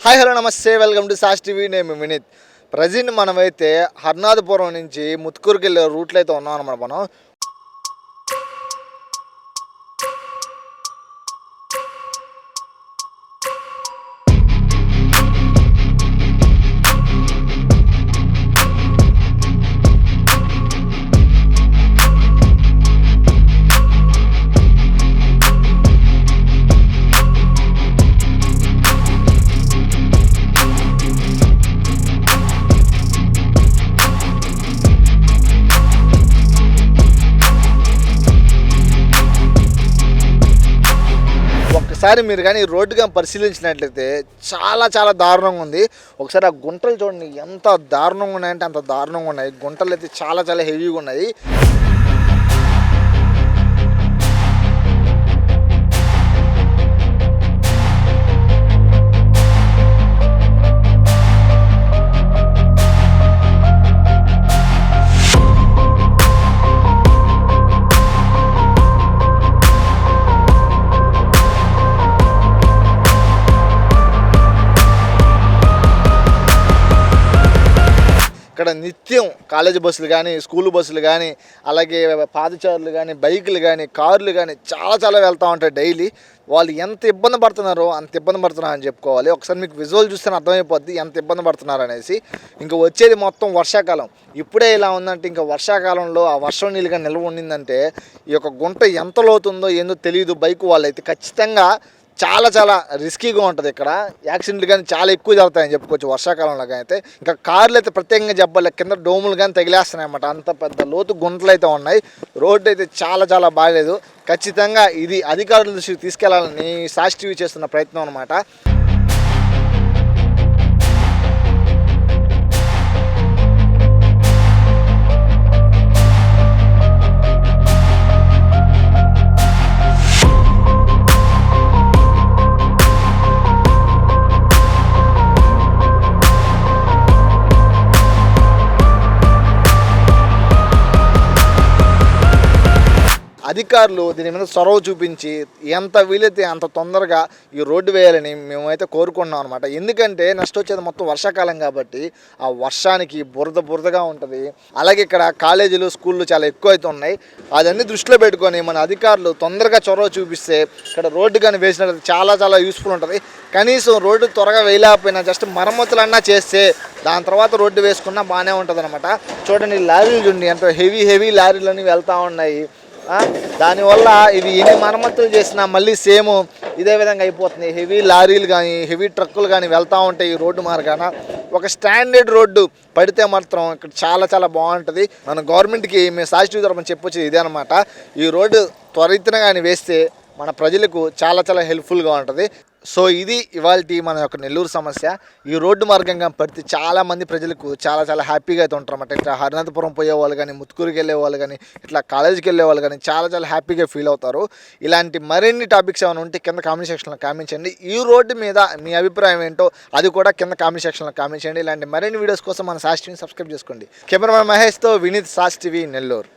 Hi hello నమస్తే welcome to sauce TV. నేను Vineet. Present మనమైతే హర్నాథపురం నుంచి ముత్తుకూరుకి వెళ్ళే రూట్లో అయితే ఉన్నాం అన్నమాట. మనం ఒకసారి మీరు కానీ రోడ్డుగా పరిశీలించినట్లయితే చాలా దారుణంగా ఉంది. ఒకసారి ఆ గుంటలు చూడండి, ఎంత దారుణంగా ఉన్నాయంటే అంత దారుణంగా ఉన్నాయి. గుంటలు అయితే చాలా హెవీగా ఉన్నాయి. ఇక్కడ నిత్యం కాలేజీ బస్సులు కానీ, స్కూల్ బస్సులు కానీ, అలాగే పాదచారులు కానీ, బైకులు కానీ, కార్లు కానీ చాలా వెళ్తూ ఉంటాయి డైలీ. వాళ్ళు ఎంత ఇబ్బంది పడుతున్నారో అంత ఇబ్బంది పడుతున్నారని చెప్పుకోవాలి. ఒకసారి మీకు విజువల్ చూస్తే అర్థమైపోద్ది ఎంత ఇబ్బంది పడుతున్నారు అనేసి. ఇంకా వచ్చేది మొత్తం వర్షాకాలం. ఇప్పుడే ఇలా ఉందంటే ఇంకా వర్షాకాలంలో ఆ వర్షం నీళ్ళుగా నిల్వ ఉండిందంటే ఈ యొక్క గుంట ఎంత లోతుందో ఏందో తెలియదు. బైక్ వాళ్ళు అయితే ఖచ్చితంగా చాలా రిస్కీగా ఉంటుంది. ఇక్కడ యాక్సిడెంట్లు కానీ చాలా ఎక్కువ జరుగుతాయని చెప్పుకోవచ్చు వర్షాకాలంలో. కానీ అయితే ఇంకా కార్లు అయితే ప్రత్యేకంగా చెప్పాలి, కింద డోములు కానీ తగిలేస్తున్నాయి అన్నమాట. అంత పెద్ద లోతు గుంటలు అయితే ఉన్నాయి. రోడ్డు అయితే చాలా బాగాలేదు. ఖచ్చితంగా ఇది అధికారుల దృష్టికి తీసుకెళ్లాలని సాస్ టీవీ చేస్తున్న ప్రయత్నం అనమాట. అధికారులు దీని మీద చొరవ చూపించి ఎంత వీలైతే అంత తొందరగా ఈ రోడ్డు వేయాలని మేమైతే కోరుకుంటున్నాం అనమాట. ఎందుకంటే నెక్స్ట్ వచ్చేది మొత్తం వర్షాకాలం కాబట్టి ఆ వర్షానికి బురదగా ఉంటుంది. అలాగే ఇక్కడ కాలేజీలు, స్కూళ్ళు చాలా ఎక్కువ అయితే ఉన్నాయి. అదన్నీ దృష్టిలో పెట్టుకొని మన అధికారులు తొందరగా చొరవ చూపిస్తే ఇక్కడ రోడ్డు కానీ వేసినట్లయితే చాలా యూస్ఫుల్ ఉంటుంది. కనీసం రోడ్డు త్వరగా వేయలేకపోయినా జస్ట్ మరమ్మతులన్నా చేస్తే దాని తర్వాత రోడ్డు వేసుకున్నా బాగానే ఉంటుంది అనమాట. చూడండి లారీలు చూడండి, ఎంత హెవీ లారీలు వెళ్తూ ఉన్నాయి. దానివల్ల ఇవి ఎన్ని మరమ్మతులు చేసినా మళ్ళీ సేమ్ ఇదే విధంగా అయిపోతుంది. హెవీ లారీలు కానీ, హెవీ ట్రక్కులు కానీ వెళ్తూ ఉంటాయి ఈ రోడ్డు మార్గాన. ఒక స్టాండర్డ్ రోడ్డు పడితే మాత్రం ఇక్కడ చాలా బాగుంటుంది. మన గవర్నమెంట్కి మేము సాస్ టీవీ తరపున చెప్పొచ్చేది ఇదే అనమాట. ఈ రోడ్డు త్వరితన కానీ వేస్తే మన ప్రజలకు చాలా హెల్ప్ఫుల్గా ఉంటుంది. సో ఇది ఇవాళ మన యొక్క నెల్లూరు సమస్య. ఈ రోడ్డు మార్గంగా పడితే చాలామంది ప్రజలకు చాలా హ్యాపీగా అయితే ఉంటారు అన్నమాట. ఇట్లా హరినాథపురం పోయే వాళ్ళు కానీ, ముత్తుకూరుకి వెళ్ళే వాళ్ళు కానీ, ఇట్లా కాలేజీకి వెళ్ళే వాళ్ళు కానీ చాలా హ్యాపీగా ఫీల్ అవుతారు. ఇలాంటి మరిన్ని టాపిక్స్ ఏమైనా ఉంటే కింద కామెంట్ సెక్షన్లో కామెంట్ చేయండి. ఈ రోడ్డు మీద మీ అభిప్రాయం ఏంటో అది కూడా కింద కామెంట్ సెక్షన్లో కామెంట్ చేయండి. ఇలాంటి మరిన్ని వీడియోస్ కోసం మన సాస్ టీవీని సబ్స్క్రైబ్ చేసుకోండి. కెమెరామెన్ మహేష్తో వినీత్, సాస్ టీవీ, నెల్లూరు.